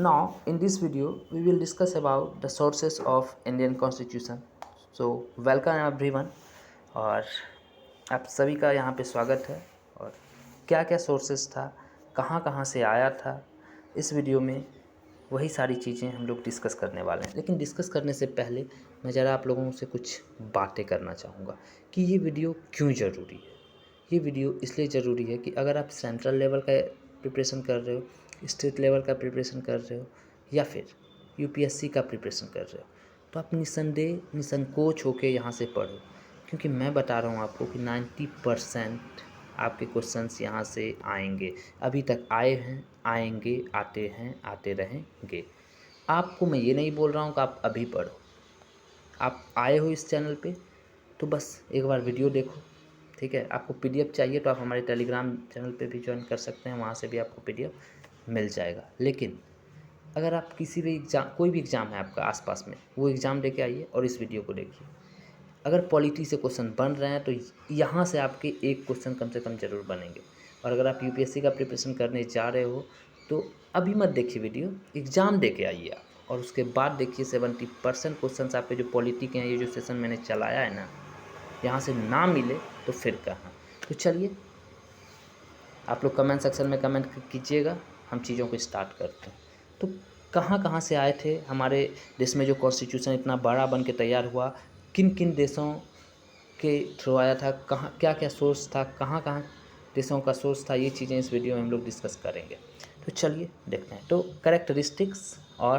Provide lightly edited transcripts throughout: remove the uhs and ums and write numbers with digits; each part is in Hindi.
Now, in this video, we will discuss about the sources of Indian Constitution. So, welcome everyone और आप सभी का यहाँ पे स्वागत है। और क्या क्या सोर्सेस था, कहाँ कहाँ से आया था, इस वीडियो में वही सारी चीज़ें हम लोग डिस्कस करने वाले हैं। लेकिन डिस्कस करने से पहले मैं ज़रा आप लोगों से कुछ बातें करना चाहूँगा कि ये वीडियो क्यों ज़रूरी है। ये वीडियो इसलिए ज़रूरी है कि अगर आप सेंट्रल लेवल का प्रिपरेशन कर रहे हो, स्टेट लेवल का प्रिपरेशन कर रहे हो या फिर यूपीएससी का प्रिपरेशन कर रहे हो, तो आप निसंदेह निसंकोच होकर यहाँ से पढ़ो। क्योंकि मैं बता रहा हूँ आपको कि 90% आपके क्वेश्चंस यहाँ से आएंगे, अभी तक आए हैं, आएंगे, आते हैं, आते रहेंगे। आपको मैं ये नहीं बोल रहा हूँ कि आप अभी पढ़ो। आप आए हो इस चैनल पे तो बस एक बार वीडियो देखो, ठीक है। आपको पीडीएफ चाहिए तो आप हमारे टेलीग्राम चैनल पे भी ज्वाइन कर सकते हैं, वहाँ से भी आपको पीडीएफ मिल जाएगा। लेकिन अगर आप किसी भी एग्ज़ाम, कोई भी एग्ज़ाम है आपका आसपास में, वो एग्ज़ाम देके आइए और इस वीडियो को देखिए। अगर पॉलिटी से क्वेश्चन बन रहे हैं तो यहाँ से आपके एक क्वेश्चन कम से कम ज़रूर बनेंगे। और अगर आप यूपीएससी का प्रिपरेशन करने जा रहे हो तो अभी मत देखिए वीडियो, एग्ज़ाम दे के आइए आप, और उसके बाद देखिए 70% क्वेश्चन आपके जो पॉलिटी के हैं, ये जो सेशन मैंने चलाया है ना, यहाँ से ना मिले तो फिर कहाँ। तो चलिए आप लोग कमेंट सेक्शन में कमेंट कीजिएगा, हम चीज़ों को स्टार्ट करते हैं। तो कहाँ कहाँ से आए थे हमारे देश में जो कॉन्स्टिट्यूशन इतना बड़ा बन के तैयार हुआ, किन किन देशों के थ्रू आया था, कहाँ क्या क्या सोर्स था, कहाँ कहाँ देशों का सोर्स था, ये चीज़ें इस वीडियो में हम लोग डिस्कस करेंगे। तो चलिए देखते हैं। तो कैरेक्टरिस्टिक्स और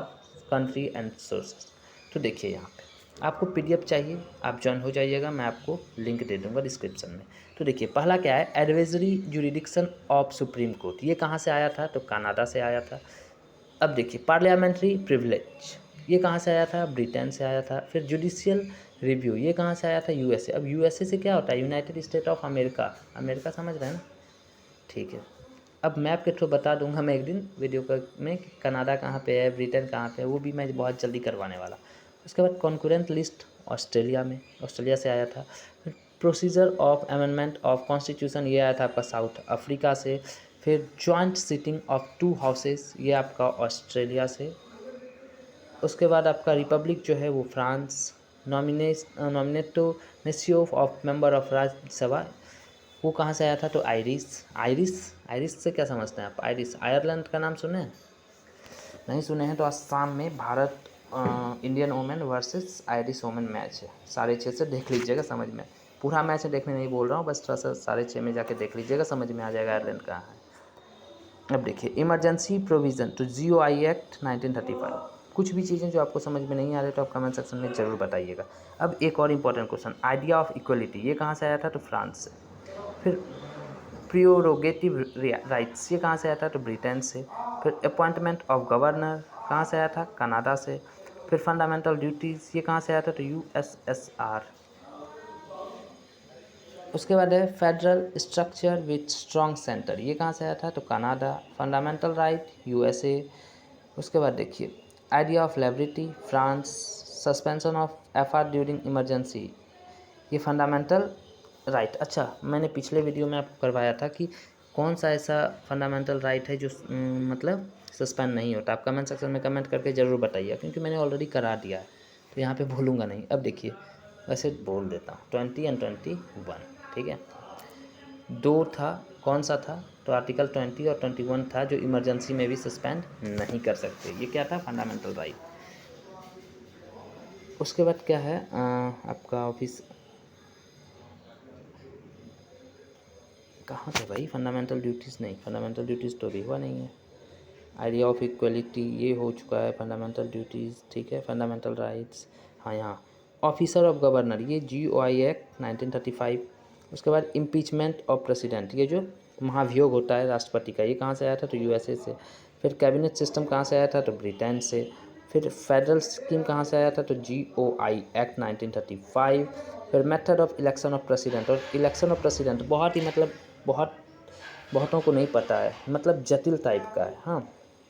कंट्री एंड सोर्सेस। तो देखिए यहाँ पे आपको पीडीएफ चाहिए, आप ज्वाइन हो जाइएगा, मैं आपको लिंक दे दूंगा डिस्क्रिप्शन में। तो देखिए पहला क्या है, advisory jurisdiction of supreme court. ये कहाँ से आया था, तो कनाडा से आया था। अब देखिए पार्लियामेंट्री प्रिविलेज, ये कहाँ से आया था, ब्रिटेन से आया था। फिर जुडिशियल रिव्यू, ये कहाँ से आया था, यूएसए। अब यूएसए से क्या होता है, United state of America, America समझ रहे हैं ना, ठीक है। अब मैप के थ्रू बता दूंगा मैं एक दिन वीडियो में कि कनाडा कहाँ पे है, ब्रिटेन कहाँ पे है, वो भी मैं बहुत जल्दी करवाने वाला। उसके बाद कॉन्करेंट लिस्ट ऑस्ट्रेलिया में, ऑस्ट्रेलिया से आया था। फिर procedure of amendment of constitution, ये आया था आपका साउथ अफ्रीका से। फिर जॉइंट सिटिंग ऑफ 2 हाउसेस, ये आपका ऑस्ट्रेलिया से। उसके बाद आपका रिपब्लिक जो है वो France. Nomination of member of Rajya Sabha, वो कहाँ से आया था, तो आयरिश। आयरिश, आयरिश से क्या समझते हैं आप, आयरिश आयरलैंड का नाम सुने हैं? नहीं सुने हैं तो असम में Bharat Indian women versus Irish women match है, 6:30 से देख लीजिएगा, समझ में। पूरा मैच है देखने नहीं बोल रहा हूँ, बस थोड़ा सा 6:30 में जाके देख लीजिएगा, समझ में आ जाएगा आयरलैंड कहाँ है। अब देखिए इमरजेंसी प्रोविज़न तो GOI एक्ट 1935। कुछ भी चीज़ें जो आपको समझ में नहीं आ रही तो आप कमेंट सेक्शन में ज़रूर बताइएगा। अब एक और important question, idea of equality, ये कहाँ से आया था, तो फ्रांस से। फिर प्रियोरोगेटिव राइट्स, ये कहाँ से आया था, तो ब्रिटेन से। फिर अपॉइंटमेंट ऑफ गवर्नर कहाँ से आया था, कनाडा से। फिर फंडामेंटल ड्यूटीज़, ये कहाँ से आया था, तो USSR। उसके बाद है federal structure with strong centre, ये कहाँ से आया था, तो कनाडा। Fundamental right USA। उसके बाद देखिए idea of liberty France. Suspension of FR during emergency, ये फंडामेंटल राइट। अच्छा, मैंने पिछले वीडियो में आपको करवाया था कि कौन सा ऐसा फंडामेंटल राइट है जो मतलब सस्पेंड नहीं होता। आप कमेंट सेक्शन में कमेंट करके ज़रूर बताइए, क्योंकि मैंने ऑलरेडी करा दिया है तो यहाँ पे भूलूंगा नहीं। अब देखिए वैसे बोल देता हूँ 20 और 21, ठीक है। 2 था, कौन सा था, तो आर्टिकल 20 और 21 था जो इमरजेंसी में भी सस्पेंड नहीं कर सकते। ये क्या था, फंडामेंटल राइट। उसके बाद क्या है आपका ऑफिस कहाँ थे भाई, फंडामेंटल ड्यूटीज़ नहीं, फंडामेंटल ड्यूटीज़ तो अभी हुआ नहीं है। आइडिया ऑफ इक्वलिटी ये हो चुका है, फंडामेंटल ड्यूटीज़, ठीक है। फंडामेंटल राइट्स, हाँ यहाँ ऑफिसर ऑफ गवर्नर, ये GOI एक्ट 1935। उसके बाद इम्पीचमेंट ऑफ प्रेसिडेंट, ये जो महाभियोग होता है राष्ट्रपति का, ये कहाँ से आया था, तो USA से। फिर कैबिनेट सिस्टम कहाँ से आया था, तो ब्रिटेन से। फिर फेडरल स्कीम कहाँ से आया था, तो GOI एक्ट 1935। फिर method of election of president, और इलेक्शन ऑफ प्रेसिडेंट बहुत ही मतलब बहुतों को नहीं पता है, मतलब जटिल टाइप का है, हाँ।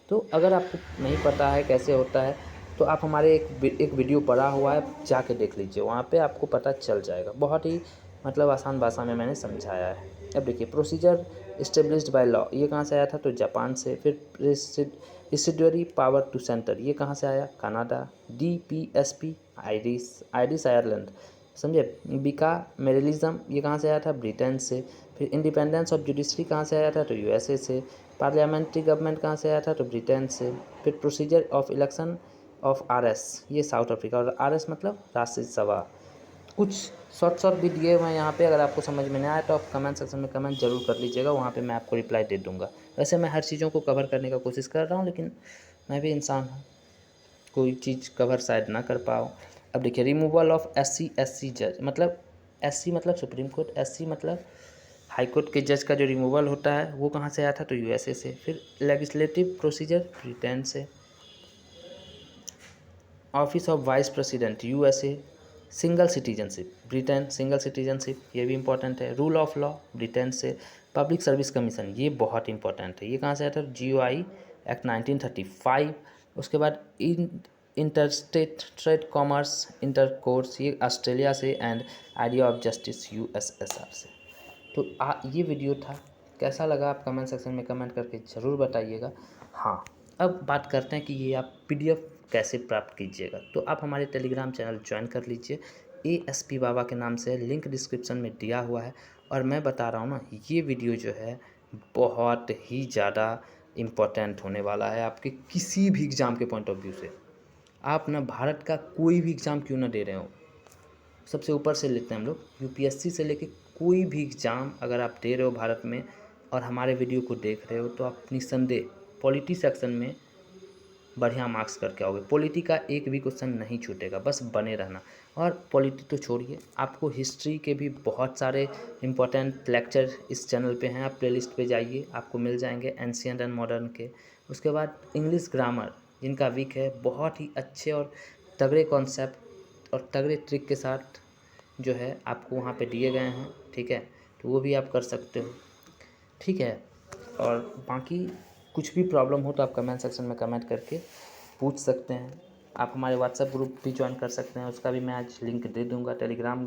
तो अगर आपको नहीं पता है कैसे होता है तो आप हमारे एक वीडियो पड़ा हुआ है, जाके देख लीजिए, वहाँ पे आपको पता चल जाएगा। बहुत ही मतलब आसान भाषा में मैंने समझाया है। अब देखिए प्रोसीजर इस्टेब्लिश्ड बाय लॉ, ये कहाँ से आया था, तो जापान से। फिर स्टुअरी पावर टू सेंटर, ये कहाँ से आया? कनाडा। DPSP आयरिश आयरलैंड, समझे। बिका मेरिलिज्म, ये कहाँ से आया था? ब्रिटेन से। फिर इंडिपेंडेंस ऑफ जुडिशरी कहाँ से आया था? तो USA से। पार्लियामेंट्री गवर्नमेंट कहाँ से आया था? तो ब्रिटेन से। फिर procedure of election of RS, ये साउथ अफ्रीका। और RS मतलब राज्यसभा। कुछ शॉर्ट भी दिए हुए हैं यहाँ पे, अगर आपको समझ में नहीं आया तो आप कमेंट सेक्शन में कमेंट जरूर कर लीजिएगा, वहाँ पे मैं आपको रिप्लाई दे दूँगा। वैसे मैं हर चीज़ों को कवर करने का कोशिश कर रहा हूँ, लेकिन मैं भी इंसान हूँ, कोई चीज़ कवर शायद ना कर पाऊँ। अब देखिए, रिमूवल ऑफ SC जज, मतलब SC मतलब सुप्रीम कोर्ट, SC मतलब हाई कोर्ट के जज का जो रिमूवल होता है वो कहाँ से आया था? तो USA से। फिर लेजिस्लेटिव प्रोसीजर ब्रिटेन से। Office of vice president USA। Single citizenship Britain, single citizenship ये भी इंपॉर्टेंट है। रूल ऑफ लॉ ब्रिटेन से। पब्लिक सर्विस कमीशन, ये बहुत इंपॉर्टेंट है, ये कहाँ से आया था? GOI act 1935। उसके बाद इंटरस्टेट ट्रेड कॉमर्स इंटरकोर्स, ये ऑस्ट्रेलिया से। And idea of justice USSR से। तो ये वीडियो था, कैसा लगा आप कमेंट सेक्शन में कमेंट करके ज़रूर बताइएगा। हाँ, अब बात करते हैं कि ये आप PDF कैसे प्राप्त कीजिएगा। तो आप हमारे टेलीग्राम चैनल ज्वाइन कर लीजिए, ASP बाबा के नाम से, लिंक डिस्क्रिप्शन में दिया हुआ है। और मैं बता रहा हूँ ना, ये वीडियो जो है बहुत ही ज़्यादा इम्पोर्टेंट होने वाला है आपके किसी भी एग्ज़ाम के पॉइंट ऑफ व्यू से। आप ना भारत का कोई भी एग्ज़ाम क्यों ना दे रहे हो, सबसे ऊपर से लेते हैं हम लोग, UPSC से लेके कोई भी एग्ज़ाम अगर आप दे रहे हो भारत में और हमारे वीडियो को देख रहे हो, तो आप निस्संदेह पॉलिटी सेक्शन में बढ़िया मार्क्स करके आओगे। पॉलिटी का एक भी क्वेश्चन नहीं छूटेगा, बस बने रहना। और पॉलिटी तो छोड़िए, आपको हिस्ट्री के भी बहुत सारे इंपॉर्टेंट लेक्चर इस चैनल पे हैं, आप प्लेलिस्ट पे जाइए, आपको मिल जाएंगे एंशिएंट एंड मॉडर्न के। उसके बाद इंग्लिश ग्रामर, जिनका वीक है, बहुत ही अच्छे और तगड़े कॉन्सेप्ट और तगड़े ट्रिक के साथ जो है आपको वहाँ पे दिए गए हैं, ठीक है। तो वो भी आप कर सकते हो, ठीक है। और बाकी कुछ भी प्रॉब्लम हो तो आप कमेंट सेक्शन में कमेंट करके पूछ सकते हैं। आप हमारे WhatsApp ग्रुप भी ज्वाइन कर सकते हैं, उसका भी मैं आज लिंक दे दूँगा। टेलीग्राम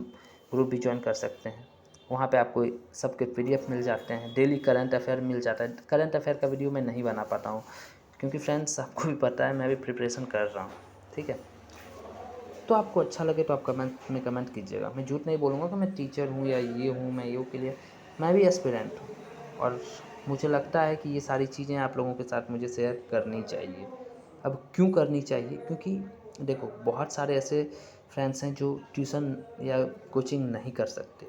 ग्रुप भी ज्वाइन कर सकते हैं, वहाँ पे आपको सबके PDF मिल जाते हैं। डेली करंट अफेयर मिल जाता है। करंट अफेयर का वीडियो मैं नहीं बना पाता हूँ, क्योंकि फ्रेंड्स आपको भी पता है मैं भी प्रिपरेशन कर रहा हूँ, ठीक है। तो आपको अच्छा लगे तो आप कमेंट में कमेंट कीजिएगा। मैं झूठ नहीं बोलूँगा कि मैं टीचर हूँ या ये हूँ, मैं ये के लिए, मैं भी एस्पिरेंट हूँ। और मुझे लगता है कि ये सारी चीज़ें आप लोगों के साथ मुझे शेयर करनी चाहिए। अब क्यों करनी चाहिए? क्योंकि देखो, बहुत सारे ऐसे फ्रेंड्स हैं जो ट्यूशन या कोचिंग नहीं कर सकते,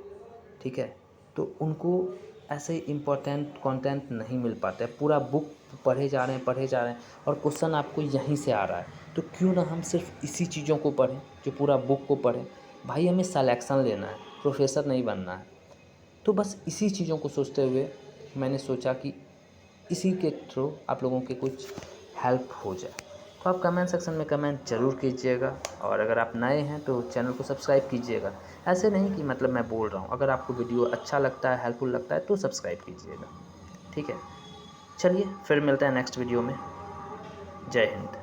ठीक है। तो उनको ऐसे इम्पोर्टेंट कंटेंट नहीं मिल पाता है। पूरा बुक पढ़े जा रहे हैं और क्वेश्चन आपको यहीं से आ रहा है। तो क्यों ना हम सिर्फ इसी चीज़ों को पढ़ें, जो पूरा बुक को पढ़ें। भाई, हमें सिलेक्शन लेना है, प्रोफेसर नहीं बनना है। तो बस इसी चीज़ों को सोचते हुए मैंने सोचा कि इसी के थ्रू आप लोगों के कुछ हेल्प हो जाए। तो आप कमेंट सेक्शन में कमेंट ज़रूर कीजिएगा, और अगर आप नए हैं तो चैनल को सब्सक्राइब कीजिएगा। ऐसे नहीं कि मतलब मैं बोल रहा हूँ, अगर आपको वीडियो अच्छा लगता है, हेल्पफुल लगता है तो सब्सक्राइब कीजिएगा, ठीक है। चलिए फिर मिलते हैं नेक्स्ट वीडियो में। जय हिंद।